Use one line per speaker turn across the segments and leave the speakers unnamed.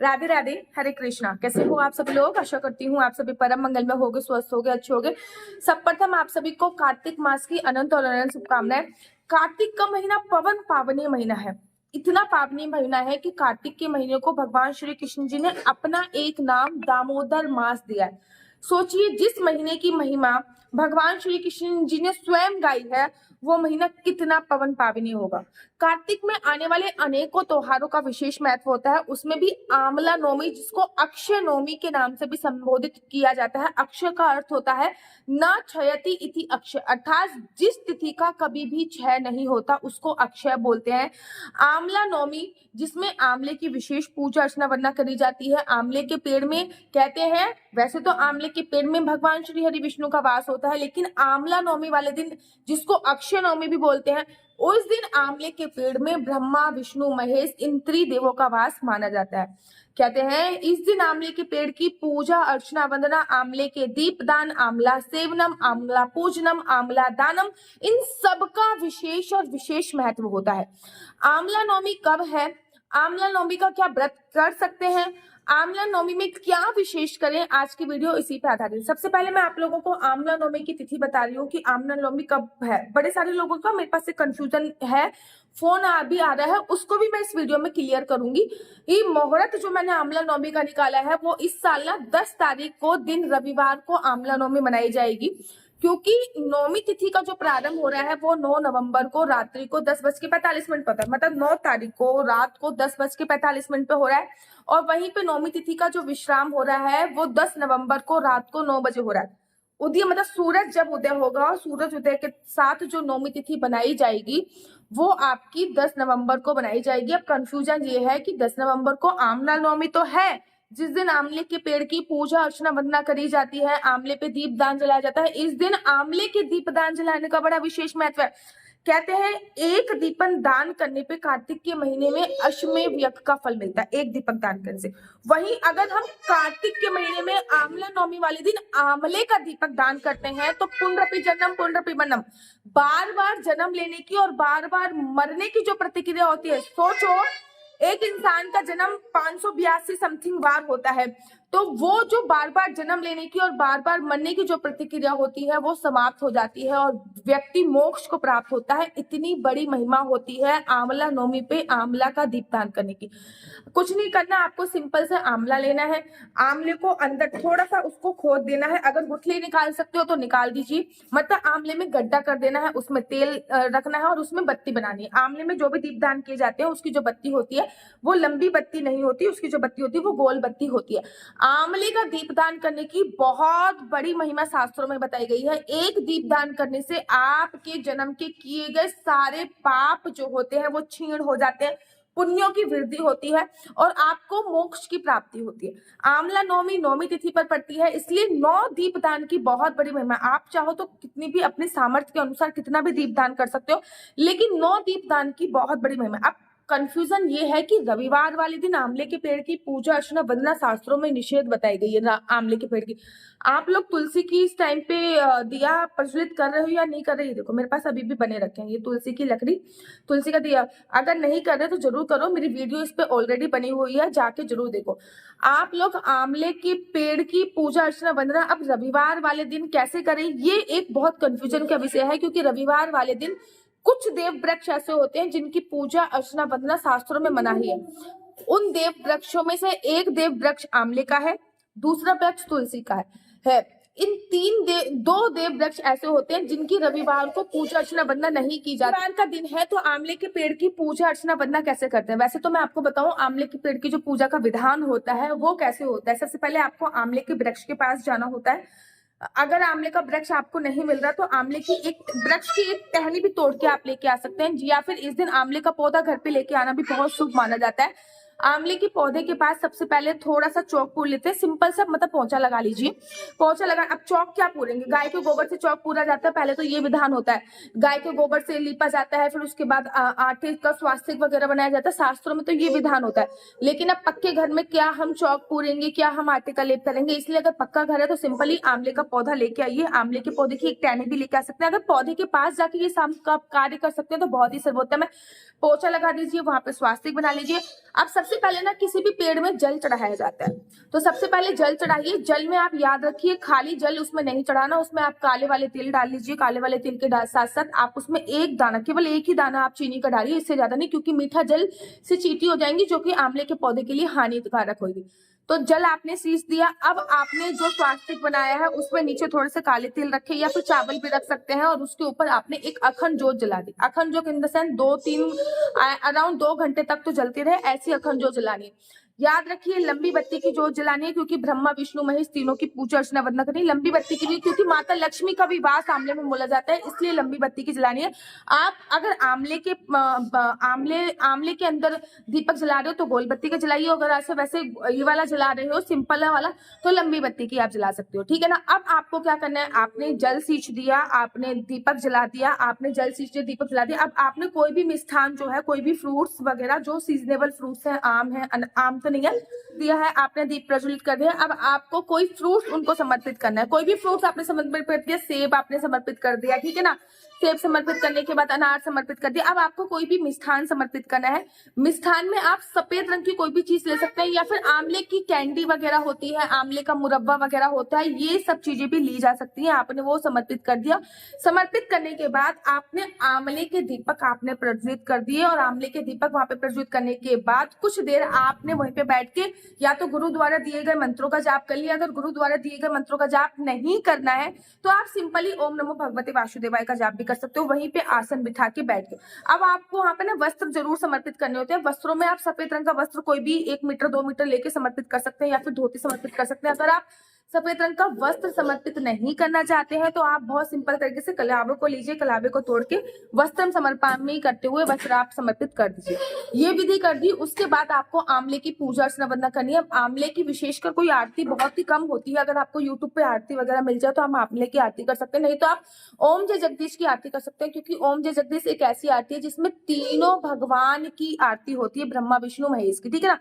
राधे राधे, हरे कृष्णा। कैसे हो आप सभी लोग? आशा करती हूँ आप सभी परम मंगल में होगे, स्वस्थ होगे, अच्छे होगे। सब प्रथम आप सभी को कार्तिक मास की अनंत और अनंत शुभकामनाएं। कार्तिक का महीना पवन पावनी महीना है। इतना पावनी महीना है कि कार्तिक के महीने को भगवान श्री कृष्ण जी ने अपना एक नाम दामोदर मास दिया है। सोचिए, जिस महीने की महिमा भगवान श्री कृष्ण जी ने स्वयं गाई है, वो महीना कितना पवन पावनी होगा। कार्तिक में आने वाले अनेकों त्योहारों का विशेष महत्व होता है। उसमें भी आमला नवमी, जिसको अक्षय नवमी के नाम से भी संबोधित किया जाता है। अक्षय का अर्थ होता है न क्षयति इति अक्षय, अर्थात जिस तिथि का कभी भी क्षय नहीं होता उसको अक्षय बोलते हैं। आमला नवमी, जिसमें आमले की विशेष पूजा अर्चना वरना करी जाती है। आमले के पेड़ में कहते हैं, वैसे तो आमले के पेड़ में भगवान श्री हरि विष्णु का वास होता है, लेकिन आमला नवमी वाले दिन, जिसको अक्षय नवमी भी बोलते हैं, उस दिन आमले के पेड़ में ब्रह्मा विष्णु महेश इन त्रिदेवों का वास माना जाता है। कहते हैं इस दिन आमले के पेड़ की पूजा अर्चना वंदना, आमले के दीपदान, आमला सेवनम, आमला पूजनम, आमला दानम, इन सब का विशेष और विशेष महत्व होता है। आमला नवमी कब है? आमला नवमी का क्या व्रत कर सकते हैं? आमला नवमी में क्या विशेष करें? आज की वीडियो इसी पे आधारित। सबसे पहले मैं आप लोगों को आमला नवमी की तिथि बता रही हूँ कि आमला नवमी कब है। बड़े सारे लोगों का मेरे पास से कंफ्यूजन है, फोन भी आ रहा है, उसको भी मैं इस वीडियो में क्लियर करूंगी। ये मुहूर्त जो मैंने आमला नवमी का निकाला है, वो इस साल ना 10 तारीख को दिन रविवार को आमला नवमी मनाई जाएगी, क्योंकि नौमी तिथि का जो प्रारंभ हो रहा है वो 9 नवंबर को रात्रि को 10:45 पर है। मतलब 9 तारीख को रात को 10:45 पे हो रहा है। और वहीं पे नौमी तिथि का जो विश्राम हो रहा है वो 10 नवंबर को रात को 9 बजे हो रहा है। उदय मतलब सूरज जब उदय होगा, और सूरज उदय के साथ जो नौमी तिथि बनाई जाएगी वो आपकी 10 नवंबर को बनाई जाएगी। अब कंफ्यूजन ये है कि 10 नवंबर को आमला नवमी तो है, जिस दिन आमले के पेड़ की पूजा अर्चना वंदना करी जाती है, आमले पे दीपदान जलाया जाता है। इस दिन आमले के दीपदान जलाने का बड़ा विशेष महत्व है। कहते हैं एक दीपन दान करने पे कार्तिक के महीने में अश्वमेध यज्ञ का फल मिलता है, एक दीपक दान करने से। वहीं अगर हम कार्तिक के महीने में आमला नवमी वाले दिन आमले का दीपक दान करते हैं तो पुनरपि जन्म पुनरपि मरणम, बार बार जन्म लेने की और बार बार मरने की जो प्रतिक्रिया होती है। सोचो, एक इंसान का जन्म 582 समथिंग बार होता है, तो वो जो बार बार जन्म लेने की और बार बार मरने की जो प्रतिक्रिया होती है वो समाप्त हो जाती है और व्यक्ति मोक्ष को प्राप्त होता है। इतनी बड़ी महिमा होती है आंवला नवमी पे आंवला का दीपदान करने की। कुछ नहीं करना, आपको सिंपल से आंवला लेना है, आंवले को अंदर थोड़ा सा उसको खोद देना है। अगर गुठली निकाल सकते हो तो निकाल दीजिए, मतलब आंवले में गड्ढा कर देना है, उसमें तेल रखना है और उसमें बत्ती बनानी है। आंवले में जो भी दीपदान किए जाते हैं उसकी जो बत्ती होती है वो लंबी बत्ती नहीं होती, उसकी जो बत्ती होती है वो गोल बत्ती होती है। आंवले का दीपदान करने की बहुत बड़ी महिमा शास्त्रों में बताई गई है। एक दीपदान करने से आपके जन्म के किए गए सारे पाप जो होते हैं वो क्षीण हो जाते हैं, पुण्यों की वृद्धि होती है और आपको मोक्ष की प्राप्ति होती है। आंवला नवमी नौमी तिथि पर पड़ती है, इसलिए 9 दीपदान की बहुत बड़ी महिमा। आप चाहो तो कितनी भी अपने सामर्थ्य के अनुसार कितना भी दीपदान कर सकते हो, लेकिन 9 दीपदान की बहुत बड़ी महिमा। अब कंफ्यूजन ये है कि रविवार वाले दिन आंवले के पेड़ की पूजा अर्चना वंदना शास्त्रों में निषेध बताई गई है आंवले के पेड़ की। आप लोग तुलसी की इस टाइम पे दिया प्रज्वलित कर रहे हो या नहीं कर रहे? देखो मेरे पास अभी भी बने रखे हैं ये तुलसी की लकड़ी, तुलसी का दिया। अगर नहीं कर रहे तो जरूर करो, मेरी वीडियो इस पे ऑलरेडी बनी हुई है, जाके जरूर देखो। आप लोग आंवले के पेड़ की पूजा अर्चना वंदना अब रविवार वाले दिन कैसे करें, ये एक बहुत कंफ्यूजन का विषय है, क्योंकि रविवार वाले दिन कुछ देव वृक्ष ऐसे होते हैं जिनकी पूजा अर्चना वंदना शास्त्रों में मनाही है। उन देव वृक्षों में से एक देव वृक्ष आंवले का है, दूसरा वृक्ष तुलसी का है। इन दो देव वृक्ष ऐसे होते हैं जिनकी रविवार को पूजा अर्चना वंदना नहीं की जाती। रविवार का दिन है तो आंवले के पेड़ की पूजा अर्चना वंदना कैसे करते हैं? वैसे तो मैं आपको बताऊं आंवले के पेड़ की जो पूजा का विधान होता है वो कैसे होता है। सबसे पहले आपको आंवले के वृक्ष के पास जाना होता है। अगर आंवले का वृक्ष आपको नहीं मिल रहा तो आंवले की एक वृक्ष की एक टहनी भी तोड़ के आप लेके आ सकते हैं, या फिर इस दिन आंवले का पौधा घर पे लेके आना भी बहुत शुभ माना जाता है। आंवले के पौधे के पास सबसे पहले थोड़ा सा चौक पूर लेते हैं, सिंपल सा, मतलब पोंछा लगा लीजिए। पोंछा लगा, अब चौक क्या पूरेंगे? गाय के गोबर से चौक पूरा जाता है, पहले तो ये विधान होता है। गाय के गोबर से लीपा जाता है, फिर उसके बाद आटे का स्वास्तिक वगैरह बनाया जाता है, शास्त्रों में तो ये विधान होता है। लेकिन अब पक्के घर में क्या हम चौक पूरेंगे, क्या हम आटे का लेप करेंगे? इसलिए अगर पक्का घर है तो सिंपली आंवले का पौधा लेके आइए, आंवले के पौधे की एक टहनी भी लेके आ सकते हैं। अगर पौधे के पास जाके ये काम का कार्य कर सकते हैं तो बहुत ही सर्वोत्तम है। पोछा लगा दीजिए, वहां पे स्वास्तिक बना लीजिए। अब सबसे सबसे पहले ना किसी भी पेड़ में जल चढ़ाया जाता है, तो सबसे पहले जल चढ़ाइए। जल में आप याद रखिए खाली जल उसमें नहीं चढ़ाना, उसमें आप काले वाले तिल डाल लीजिए। काले वाले तिल के साथ साथ आप उसमें एक दाना, केवल एक ही दाना आप चीनी का डालिए, इससे ज्यादा नहीं, क्योंकि मीठा जल से चींटी हो जाएंगी जो कि आंवले के पौधे के लिए हानिकारक होगी। तो जल आपने सींच दिया। अब आपने जो स्वास्तिक बनाया है उसमें नीचे थोड़े से काले तिल रखे या फिर चावल भी रख सकते हैं, और उसके ऊपर आपने एक अखंड जोत जला दी। अखंड जोत इन द सेंस 2-3 अराउंड 2 घंटे तक तो जलती रहे, ऐसी अखंड जोत जलानी है। याद रखिए लंबी बत्ती की जोत जलानी है, क्योंकि ब्रह्मा विष्णु महेश तीनों की पूजा अर्चना वंदना करनी है। लंबी बत्ती की भी, क्योंकि माता लक्ष्मी का भी वास आंवले में बोला जाता है, इसलिए लंबी बत्ती की जलानी है। आप अगर आंवले के अंदर दीपक जला रहे हो तो गोल बत्ती का जलाइए, अगर ऐसे वैसे ये वाला जला रहे हो सिंपल वाला तो लंबी बत्ती की आप जला सकते हो, ठीक है ना। अब आपको क्या करना है, आपने जल सींच दिया, आपने दीपक जला दिया, आपने जल सींच दिया, दीपक जला दिया। अब आपने कोई भी मिष्ठान जो है, कोई भी फ्रूट्स वगैरह जो सीजनेबल फ्रूट्स है, आम है, आम तो नहीं है, दिया है, आपने दीप प्रज्वलित कर दिया। अब आपको कोई फ्रूट उनको समर्पित करना है। कोई भी फ्रूट्स आपने समर्पित कर दिया, सेब आपने समर्पित कर दिया, ठीक है ना। सेब समर्पित करने के बाद अनार समर्पित कर दिया। अब आपको कोई भी मिष्ठान समर्पित करना है। मिष्ठान में आप सफेद रंग की कोई भी चीज ले सकते हैं, या फिर आंवले की कैंडी वगैरह होती है, आंवले का मुरब्बा वगैरह होता है, ये सब चीजें भी ली जा सकती है। आपने वो समर्पित कर दिया। समर्पित करने के बाद आपने आंवले के दीपक आपने प्रज्वलित कर दिए, और आंवले के दीपक वहां पे प्रज्वलित करने के बाद कुछ देर आपने वहीं पे बैठ के या तो गुरु द्वारा दिए गए मंत्रों का जाप कर लिया। अगर गुरु द्वारा दिए गए मंत्रों का जाप नहीं करना है तो आप सिंपली ओम नमो भगवते वासुदेवाय का जाप भी कर सकते हो, वहीं पे आसन बिठा के बैठ के। अब आपको वहां पे ना वस्त्र जरूर समर्पित करने होते हैं। वस्त्रों में आप सफेद रंग का वस्त्र कोई भी 1 मीटर 2 मीटर लेके समर्पित कर सकते हैं, या फिर धोती समर्पित कर सकते हैं। अगर आप सफेद रंग का वस्त्र समर्पित नहीं करना चाहते हैं तो आप बहुत सिंपल तरीके से कलावे को लीजिए, कलावे को तोड़ के वस्त्र समर्पण करते हुए वस्त्र आप समर्पित कर दीजिए। ये विधि कर दी। उसके बाद आपको आंवले की पूजा अर्चना वंदना करनी है। आंवले की विशेषकर कोई आरती बहुत ही कम होती है, अगर आपको यूट्यूब पे आरती वगैरह मिल जाए तो हम आंवले की आरती कर सकते हैं, नहीं तो आप ओम जय जगदीश की आरती कर सकते हैं, क्योंकि ओम जय जगदीश एक ऐसी आरती है जिसमें तीनों भगवान की आरती होती है, ब्रह्मा विष्णु महेश की, ठीक है ना।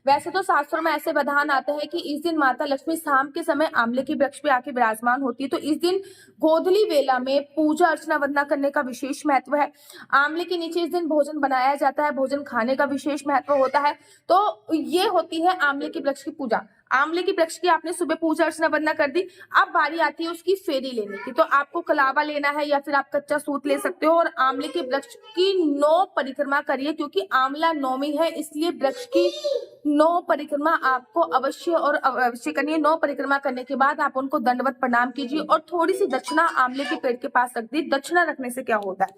वैसे तो शास्त्रों में ऐसे विधान आता है कि इस दिन माता लक्ष्मी शाम के समय आंवले के वृक्ष पे आके विराजमान होती है, तो इस दिन गोधली वेला में पूजा अर्चना वंदना करने का विशेष महत्व है। आंवले के नीचे इस दिन भोजन बनाया जाता है, भोजन खाने का विशेष महत्व होता है। तो ये होती है आंवले के वृक्ष की पूजा। आंवले के वृक्ष की आपने सुबह पूजा अर्चना वंदना कर दी। अब बारी आती है उसकी फेरी लेने की, तो आपको कलावा लेना है या फिर आप कच्चा सूत ले सकते हो, और आंवले के वृक्ष की 9 परिक्रमा करिए, क्योंकि आंवला नौमी है, इसलिए वृक्ष की 9 परिक्रमा आपको अवश्य और अवश्य करनी है। 9 परिक्रमा करने के बाद आप उनको दंडवत प्रणाम कीजिए, और थोड़ी सी दक्षिणा आंवले के पेड़ के पास रख दी। दक्षिणा रखने से क्या होता है,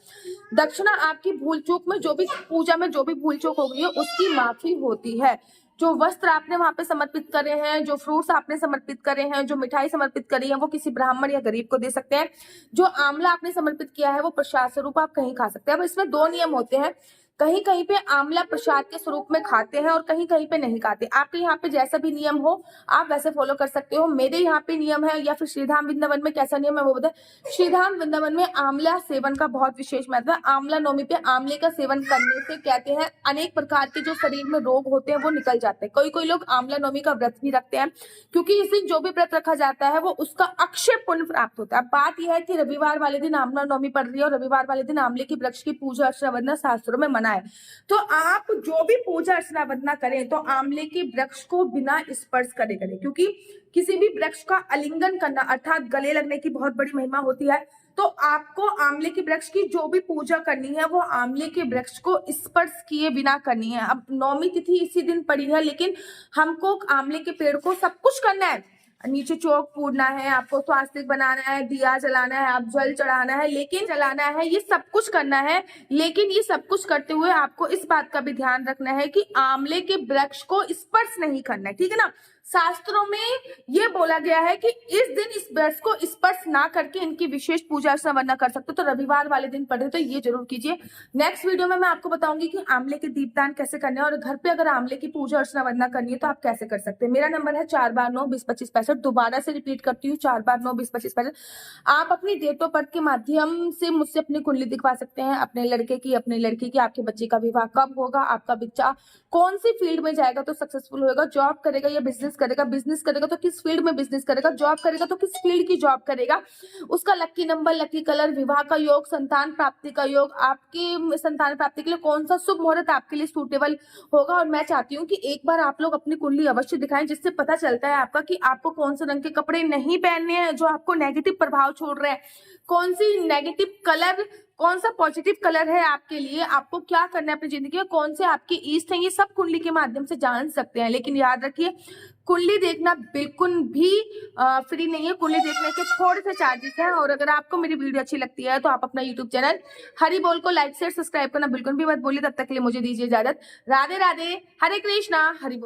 दक्षिणा आपकी भूल चूक में जो भी पूजा में जो भी भूल चूक हो गई है उसकी माफी होती है। जो वस्त्र आपने वहां पे समर्पित करे हैं, जो फ्रूट्स आपने समर्पित करे हैं, जो मिठाई समर्पित करी है, वो किसी ब्राह्मण या गरीब को दे सकते हैं। जो आंवला आपने समर्पित किया है वो प्रसाद स्वरूप आप कहीं खा सकते हैं। अब इसमें 2 नियम होते हैं, कहीं कहीं पे आंवला प्रसाद के स्वरूप में खाते हैं और कहीं कहीं पे नहीं खाते। आपके यहाँ पे जैसा भी नियम हो आप वैसे फॉलो कर सकते हो। मेरे यहाँ पे नियम है, या फिर श्रीधाम वृंदावन में कैसा नियम है वो बताए। श्रीधाम वृंदावन में आंवला सेवन का बहुत विशेष महत्व है। आंवला नवमी पे आंवले का सेवन करने से कहते हैं अनेक प्रकार के जो शरीर में रोग होते हैं वो निकल जाते हैं। कोई कोई लोग आंवला नवमी का व्रत भी रखते हैं, क्योंकि इस दिन जो भी व्रत रखा जाता है वो उसका अक्षय पुण्य प्राप्त होता है। अब बात यह है कि रविवार वाले दिन आंवला नवमी पड़ रही है और रविवार वाले दिन आंवले के वृक्ष की पूजा अर्चना वंदना शास्त्रों में मना है, तो आप जो भी पूजा अर्चना वंदना करें तो आंवले के वृक्ष को बिना स्पर्श करे करें, क्योंकि किसी भी वृक्ष का आलिंगन करना अर्थात गले लगने की बहुत बड़ी महिमा होती है। तो आपको आंवले के वृक्ष की जो भी पूजा करनी है वो आंवले के वृक्ष को स्पर्श किए बिना करनी है। अब नौमी तिथि इसी दिन पड़ी है, लेकिन हमको आंवले के पेड़ को सब कुछ करना है, नीचे चौक पूरना है, आपको स्वास्तिक बनाना है, दिया जलाना है, आप जल चढ़ाना है, लेकिन जलाना है, ये सब कुछ करना है। लेकिन ये सब कुछ करते हुए आपको इस बात का भी ध्यान रखना है कि आंवले के वृक्ष को स्पर्श नहीं करना है, ठीक है ना। शास्त्रों में ये बोला गया है कि इस दिन इस वृक्ष को स्पर्श ना करके इनकी विशेष पूजा अर्चना वरना कर सकते हो। तो रविवार वाले दिन पढ़े तो ये जरूर कीजिए। नेक्स्ट वीडियो में मैं आपको बताऊंगी कि आंवले के दीपदान कैसे करने हैं, और घर पे अगर आंवले की पूजा अर्चना वरना करनी है तो आप कैसे कर सकते हैं। मेरा नंबर है 4 बार 9 20 25 65। 65। दोबारा से रिपीट करती हूँ, 4 बार 9, 20, 25, 65। आप अपनी डेट ऑफ बर्थ के माध्यम से मुझसे अपनी कुंडली दिखवा सकते हैं, अपने लड़के की, अपने लड़की की, आपके बच्चे का विवाह कब होगा, आपका बच्चा कौन सी फील्ड में जाएगा तो सक्सेसफुल होगा, जॉब करेगा या बिजनेस करेगा, बिजनेस करेगा तो किस फील्ड में बिजनेस करेगा, जॉब करेगा तो किस फील्ड की जॉब करेगा, उसका लकी नंबर, लकी कलर, विवाह का योग, संतान प्राप्ति का योग, आपकी संतान प्राप्ति के लिए कौन सा शुभ मुहूर्त आपके लिए सूटेबल होगा। और मैं चाहती हूँ कि एक बार आप लोग अपनी कुंडली अवश्य दिखाएं, जिससे पता चलता है आपका कि आपको कौन से रंग के कपड़े नहीं पहनने हैं जो आपको नेगेटिव प्रभाव छोड़ रहे हैं, कौन सी नेगेटिव कलर, कौन सा पॉजिटिव कलर है आपके लिए, आपको क्या करना है अपनी जिंदगी में, कौन से आपके ईस्ट हैं, ये सब कुंडली के माध्यम से जान सकते हैं। लेकिन याद रखिए, कुंडली देखना बिल्कुल भी फ्री नहीं है, कुंडली देखने के थोड़े से चार्जेस हैं। और अगर आपको मेरी वीडियो अच्छी लगती है तो आप अपना यूट्यूब चैनल हरि बोल को लाइक शेयर सब्सक्राइब करना बिल्कुल भी मत भूलिए। तब तक के लिए मुझे दीजिए इजाजत। राधे राधे, हरे कृष्णा, हरि बोल।